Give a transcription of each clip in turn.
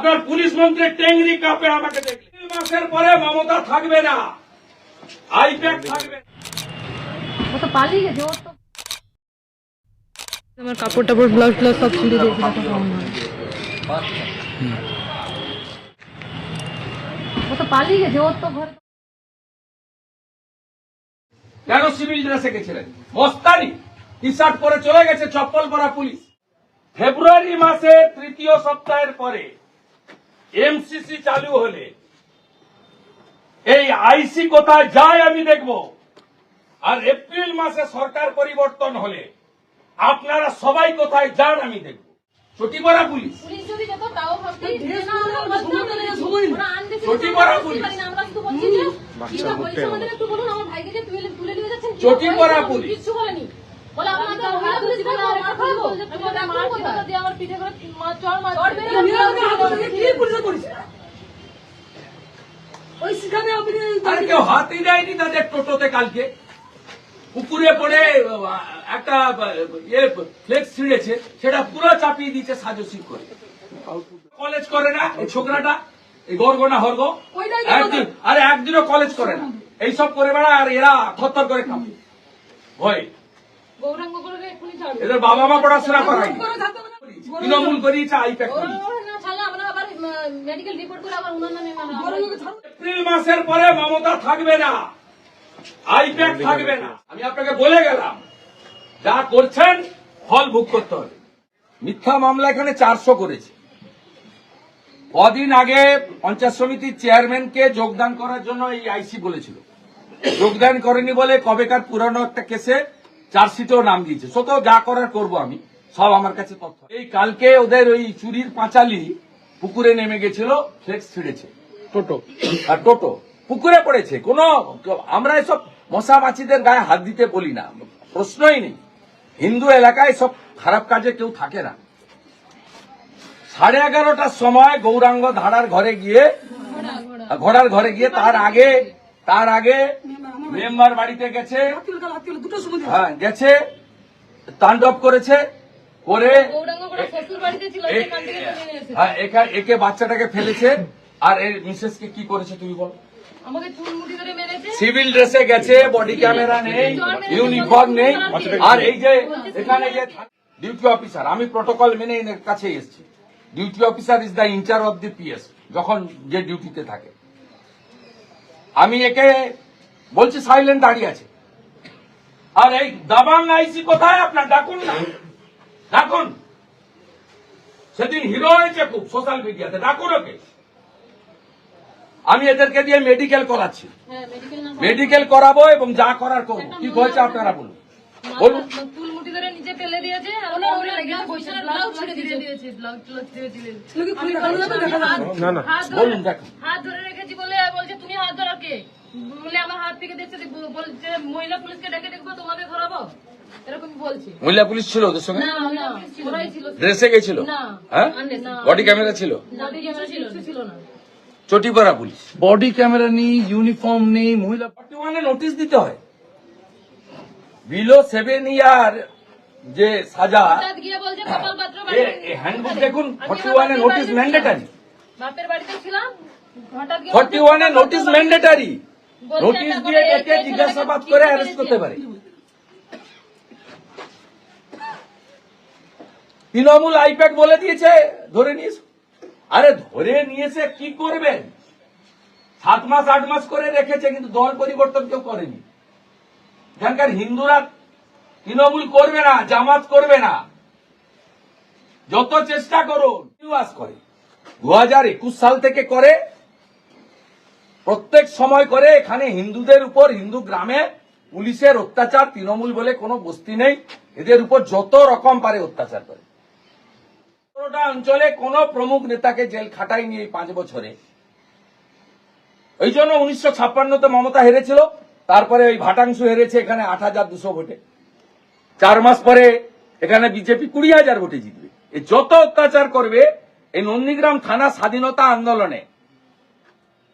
আপনার পুলিশ মন্ত্রী টেংরি কাপে আমাকে দেখলেন। 3 মাসের পরে মমতা থাকবে না, আইপ্যাক থাকবে। ও তো পালিয়ে গেছে। ও তো আমার কাপড় টাপড় ব্লাউজ ব্লাউজ সব ছিঁড়ে দিয়েছে। ও তো পালিয়ে গেছে। ওর তো ঘরে কেন সিভিল ড্রেসে গেছিলেন? মস্তানি টি শার্ট পরে চলে গেছে, চপ্পল পরা পুলিশ। ফেব্রুয়ারি মাসের 3য় সপ্তাহের পরে এমসিসি চালু হলে এই আইসি কোথায় যায় আমি দেখব। আর এপ্রিল মাসে সরকার পরিবর্তন হলে আপনারা সবাই কোথায় যান আমি দেখব। চটিপড়া পুলিশ, পুলিশ যদি যেত তাও ভাবতেই যে না আমরা ওরা আনতে চটিপড়া পুলিশ, আমরা শুধু বলছি যে কি না বলছে আমাদের একটু বলুন। আমার ভাইকে যে তুলে নিয়ে যাচ্ছেন চটিপড়া পুলিশ কিছু বলেনি। বলে আমাদের মহিলা পুলিশ বলে মার খাবো, তোমাদের মার কথা দিয়ে আমার পিঠে করে চড় মেরে কি পুলিশ করেছে ওই সেখানে আপনি আর কেউ হাতই দেয়নি তাদের টোটোতে। কালকে পুকুরে পড়ে একটা ফ্লেক্স ছিঁড়েছে, সেটা পুরো চাপিয়ে দিয়েছে সাজসিং করে। কলেজ করে না এই ছোকরাটা, এই গর্গনা হর্গ আরে একদিনও কলেজ করে না, এইসব করে বেড়ায়। আর এরা থরথর করে কাঁপে ভয়। গৌরাঙ্গ করে পুলিশ ছাড়বে। এদের বাবা মা পড়াশোনা করায়নি, তৃণমূল করিয়েছে, আইপ্যাক মেডিকেল রিপোর্ট করে আবার উনার নামে এপ্রিল মাসের পরে মমতা থাকবে না, আইপ্যাক থাকবে না। আমি আপনাকে বলে গেলাম, যা করছেন ফল ভোগ করতে হবে। মিথ্যা মামলা এখানে 400 করেছে। কদিন আগে পঞ্চায়েত সমিতির চেয়ারম্যানকে যোগদান করার জন্য এই আইসি বলেছিল, যোগদান করেনি বলে কবেকার পুরানো একটা কেসে চার্জশিটেও নাম দিয়েছে। সত যা করার করব আমি, সব আমার কাছে তথ্য। এই কালকে ওদের ওই চুরির পাঁচালি পুকুরে নেমে গেছিল, ফ্লেক্স ছিঁড়েছে, টোটো পুকুরে পড়েছে। কোন আমরা এসব মশা মাছিদের গায়ে হাত দিতে বলি না, প্রশ্নই নেই। হিন্দু এলাকায় সব খারাপ কাজে কেউ থাকে না। 11:30টার সময় গৌরাঙ্গ ঘোড়ার ঘরে গিয়ে তার আগে মেম্বার বাড়িতে গেছে, হ্যাঁ গেছে, তাণ্ডব করেছে, করে একে বাচ্চাটাকে ফেলেছে। আর এর মিসেসকে কি করেছে তুমি বলো? সিভিল ড্রেসে গেছে, বডি ক্যামেরা নেই, ইউনিফর্ম নেই। আর এই যে এখানে যে ডিউটি অফিসার, আমি প্রটোকল মেনে এর কাছে এসেছি। Duty officer is the incharge of the PS, যখন যে ডিউটিতে থাকে। আমি একে বলছি সাইলেন্ট দাঁড়িয়ে আছে। আর এই দাবাং আইসি কোথায় আপনার? ডাকুন না, ডাকুন। সেদিন হিরো হয়েছে খুব সোশ্যাল মিডিয়াতে, ডাকুন ওকে। আমি এদেরকে দিয়ে মেডিকেল করাচ্ছি, মেডিকেল করাবো এবং যা করার করবো। কি হয়েছে আপনারা বলুন, বলুন। চুলমুটি ধরে নিচে ফেলে দিয়েছে আর ব্লাউজ ছেড়ে দিয়েছে। বলুন, দেখুন। হাত ধরে রেখেছি বলে বলছে তুমি হাত ধরো কে? বলে আমার হাত থেকে দেখছে, বলছে মহিলা পুলিশকে ডেকে দেখবো, তোমাকে ধরাবো, এরকম বলছে। মহিলা পুলিশ ছিল ওদের সঙ্গে? না, ওরাই ছিল। ড্রেসে গেছিল? হ্যাঁ, বডি ক্যামেরা ছিল? ছিল না। চটিপড়া পুলিশ, বডি ক্যামেরা নেই, ইউনিফর্ম নেই, মহিলা। 41-এ নোটিশ দিতে হয়। বিলো 7 ইয়ার যে সাজা, হ্যান্ডবুক দেখুন। 41-এ নোটিশ ম্যান্ডেটারি। বাপের বাড়িতে ছিলাম, 41-এ নোটিশ ম্যান্ডেটারি। নোটিশ দিয়ে ডেকে জিজ্ঞাসাবাদ করে অ্যারেস্ট করতে পারে। তৃণমূল আইপ্যাক বলে দিয়েছে, ধরে নিয়েছে। আরে ধরে নিয়েছে কি করবেন? 7 মাস 8 মাস করে রেখেছে, কিন্তু দল পরিবর্তন কেউ করেনি। এখানকার হিন্দুরা তৃণমূল করবে না, জামাত করবে না, যত চেষ্টা করুন। করে 2021 সাল থেকে করে, প্রত্যেক সময় করে। এখানে হিন্দুদের উপর, হিন্দু গ্রামে পুলিশের অত্যাচার, তৃণমূল বলে কোনো বস্তি নেই, এদের উপর যত রকম পারে অত্যাচার করে। অঞ্চলে কোন প্রমুখ নেতাকে জেল খাটায়নি এই 5 বছরে। ওই জন্য 1956-তে মমতা হেরেছিল, তারপরে ওই ভাটাংশ হেরেছে এখানে 8,200 ভোটে। 4 মাস পরে এখানে বিজেপি 20,000 ভোটে জিতবে। এই যত অত্যাচার করবে। এই নন্দীগ্রাম থানা স্বাধীনতা আন্দোলনে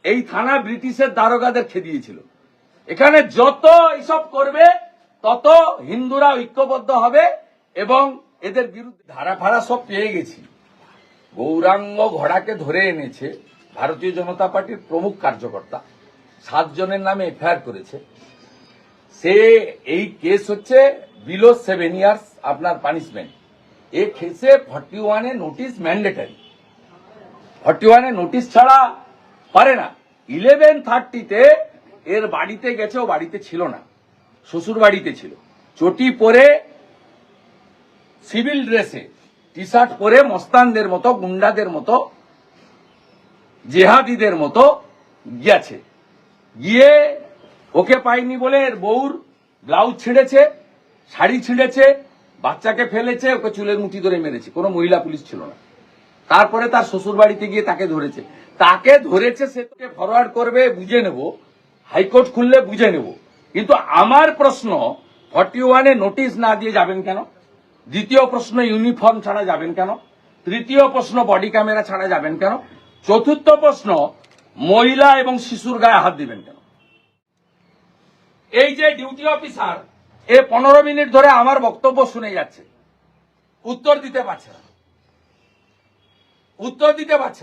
এই থানা ব্রিটিশের দারোগাদের খেদিয়েছিল। এখানে যত এইসব করবে তত হিন্দুরা ঐক্যবদ্ধ হবে এবং এদের বিরুদ্ধে ধারা ফাড়া সব পেয়ে গেছি। গৌরাঙ্গ ঘোড়াকে ধরে এনেছে ভারতীয় জনতা পার্টির প্রমুখ কার্যকর্তা, 7 জনের নামে এফআইআর করেছে। সে এই কেস হচ্ছে বিলো 7 ইয়ার্স আপনার পানিশমেন্ট। এই কেসে 41 এ নোটিশ ম্যান্ডেটারি। 41 এ নোটিশ ছাড়া পারে না। 11:30-তে এর বাড়িতে গেছে, ও বাড়িতে ছিল না, শ্বশুর বাড়িতে ছিল। চটি পরে সিভিল ড্রেসে টি শার্ট পরে মস্তানদের মতো, গুন্ডাদের মতো, জেহাদিদের মতো গিয়েছে। গিয়ে ওকে পাইনি বলে এর বউর ব্লাউজ ছিঁড়েছে, শাড়ি ছিঁড়েছে, বাচ্চাকে ফেলেছে, ওকে চুলের মুঠি ধরে মেরেছে। কোনো মহিলা পুলিশ ছিল না। তারপরে তার শ্বশুর বাড়িতে গিয়ে তাকে ধরেছে। সে তোকে ফরওয়ার্ড করবে, বুঝে নেব, হাইকোর্ট খুললে বুঝে নেব। কিন্তু আমার প্রশ্ন, 41 এ নোটিশ না দিয়ে যাবেন কেন? দ্বিতীয় প্রশ্ন, ইউনিফর্ম ছাড়া যাবেন কেন? তৃতীয় প্রশ্ন, বডি ক্যামেরা ছাড়া যাবেন কেন? চতুর্থ প্রশ্ন, মহিলা এবং শিশুর গায়ে হাত দিবেন কেন? এই যে ডিউটি অফিসার, 15 মিনিট ধরে আমার বক্তব্য শুনে যাচ্ছে, উত্তর দিতে পারছে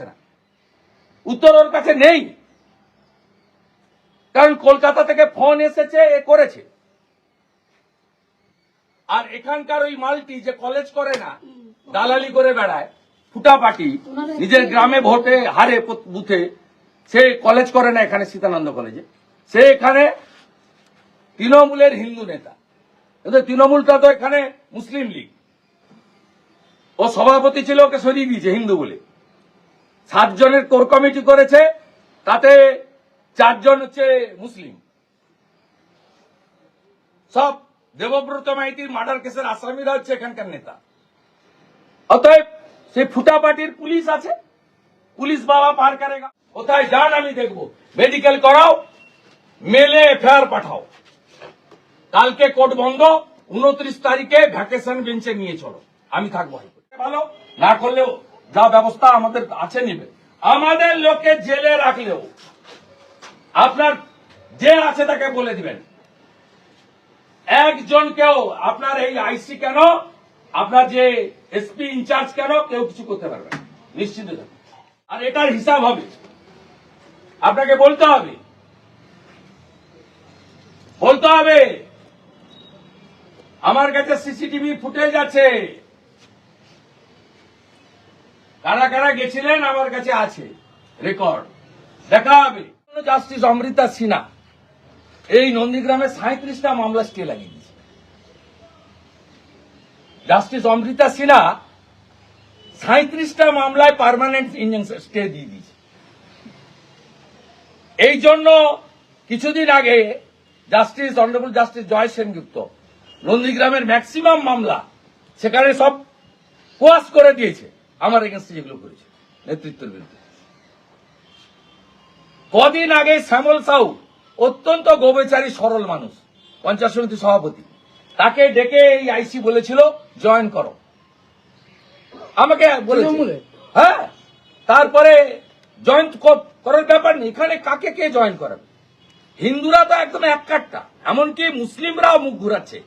না। উত্তর ওর কাছে নেই, কারণ কলকাতা থেকে ফোন এসেছে, এ করেছে। আর এখানকার ওই মালটি যে কলেজ করে না, দালালি করে বেড়ায়, ফুটাপাটি, নিজের গ্রামে ভোটে হারে বুথে, সে কলেজ করে না এখানে সীতানন্দ কলেজে। সে এখানে তৃণমূলের হিন্দু নেতা, কিন্তু তৃণমূলটা তো এখানে মুসলিম লীগ। ও সভাপতি ছিল, ওকে সরিয়ে দিয়েছে হিন্দু বলে। 7 জনের কোর কমিটি করেছে, তাতে 4 জন হচ্ছে মুসলিম। সব দেবব্রত মাইতির মার্ডার কেসের আসামিরা হচ্ছে এখানকার নেতা। অতএব সেই ফুটা পার্টির পুলিশ আছে, পুলিশ বাবা পার করেগা। কোথায় যান আমি দেখবো, মেডিকেল করাও, মেলে এফআইআর পাঠাও। কালকে কোর্ট বন্ধ, 29 তারিখে ভ্যাকেশন বেঞ্চে নিয়ে চলো, আমি থাকবো। ভালো না করলেও যা ব্যবস্থা আমাদের আছে নিবে। আমাদের লোককে জেলে রাখলেও আপনার যে আছে তাকে বলে দিবেন, একজনকেও আপনার এই আইসি কেন, আপনার যে এসপি ইনচার্জ কেন, কেউ কিছু করতে পারবে না, নিশ্চিত থাকুন। আর এটার হিসাব হবে, আপনাকে বলতে হবে। আমার কাছে সিসিটিভি ফুটেজ আছে, কারা কারা গেছিলেন আমার কাছে আছে রেকর্ড, দেখা হবে। জাস্টিস অমৃতা সিনহা এই নন্দীগ্রামে 37টা মামলা স্টে লাগিয়ে দিয়েছে। জাস্টিস অমৃতা সিনহা 37টা মামলায় পার্মানেন্ট ইনজাংশন স্টে দিয়ে দিয়েছে। এই জন্য কিছুদিন আগে অনারেবল জাস্টিস জয় সেনগুপ্ত নন্দীগ্রামের ম্যাক্সিমাম মামলা সেখানে সব কোয়াশ করে দিয়েছে, আমার এগেন্স্টে যেগুলো করেছে নেতৃত্বের বিরুদ্ধে। কদিন আগে শ্যামল সাউ, অত্যন্ত গোবেচারী সরল মানুষ, পঞ্চায়েত সমিতি সভাপতি, তাকে ডেকে এই আইসি বলেছিল জয়েন করো, আমাকে বলেছিল। হ্যাঁ, তারপরে জয়েন করার ব্যাপার নেই, এখানে কাকে কে জয়েন করাবে? হিন্দুরা তো একদম এক কাটটা, এমনকি মুসলিমরাও মুখ ঘুরাচ্ছে,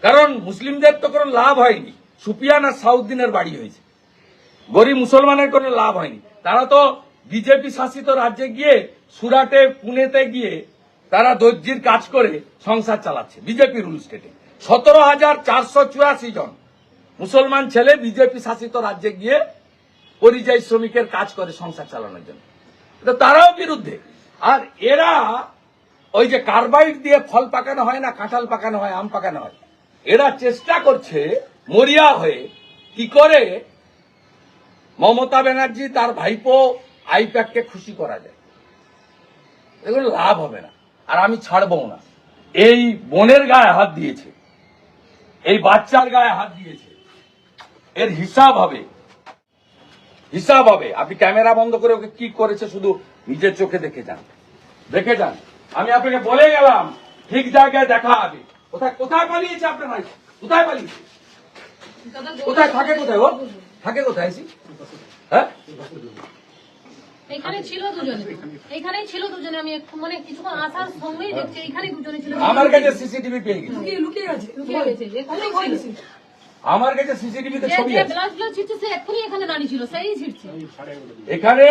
কারণ মুসলিমদের তো কোনো লাভ হয়নি। সুপিয়ান আর সাউদ্দিনের বাড়ি হয়েছে, গরিব মুসলমানের কোনো লাভ হয়নি। তারা তো বিজেপি শাসিত রাজ্যে গিয়ে, সুরাটে, পুনেতে গিয়ে তারা দর্জির কাজ করে সংসার চালাচ্ছে বিজেপি রুল স্টেটে। 17,484 জন মুসলমান ছেলে বিজেপি শাসিত রাজ্যে গিয়ে পরিযায়ী শ্রমিকের কাজ করে সংসার চালানোর জন্য, এটা তারাও বিরুদ্ধে। আর এরা ওই যে কার্বাইড দিয়ে ফল পাকানো হয় না, কাঁঠাল পাকানো হয়, আম পাকানো হয়, এরা চেষ্টা করছে মরিয়া হয়ে কি করে মমতা ব্যানার্জি তার ভাইপো আইপ্যাককে খুশি করা যায়। এগুলো লাভ হবে না, আর আমি ছাড়বো না। এই বোনের গায়ে হাত দিয়েছে, এই বাচ্চার গায়ে হাত দিয়েছে, এর হিসাব হবে। আপনি ক্যামেরা বন্ধ করে ওকে কি করেছে শুধু নিজের চোখে দেখে যান। আমি আপনাকে বলে গেলাম, ঠিক জায়গায় দেখা হবে। কোথায় পালিয়েছে আপনার ভাই? কোথায় পালিয়েছে? কোথায় থাকে? কোথায় ও থাকে? কোথায়? হ্যাঁ, এখানে ছিল দুজনে, আমি মানে কিছুক্ষণ আসার সঙ্গেই দেখছি এখানে দুজনে ছিল। আমার কাছে সিসিটিভি পেয়ে গেছে। লুকিয়ে গেছে, এখানেই ছিল। আমার কাছে সিসিটিভিতে ছবি আছে। ব্লাড ছিটছে সে এক্ষুনি এখানে দাঁড়িয়ে ছিল, সেই ছিটছে। এখানে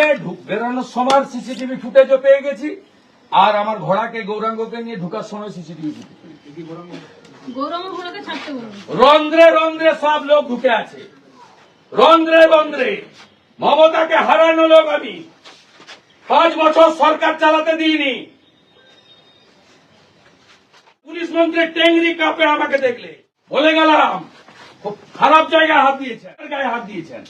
বেরোনোর সময় সিসিটিভি ফুটেজও পেয়ে গেছি, আর আমার ঘোড়াকে গৌরাঙ্গকে নিয়ে ঢুকার সময় সিসিটিভি ফুটেজ। গৌরঙ্গ ঘোড়াকে ছাড়তে বলুন। রন্ধ্রে রন্ধ্রে সব লোক ঢুকে আছে, রন্ধ্রে রন্ধ্রে। মমতাকে হারানো লোক আমি 5 বছর সরকার চালাতে দিইনি। পুলিশ মন্ত্রী টেংরি কাপে আমাকে দেখলে বলে গেলাম খুব খারাপ জায়গায় হাত দিয়েছেন, গায়ে হাত দিয়েছেন।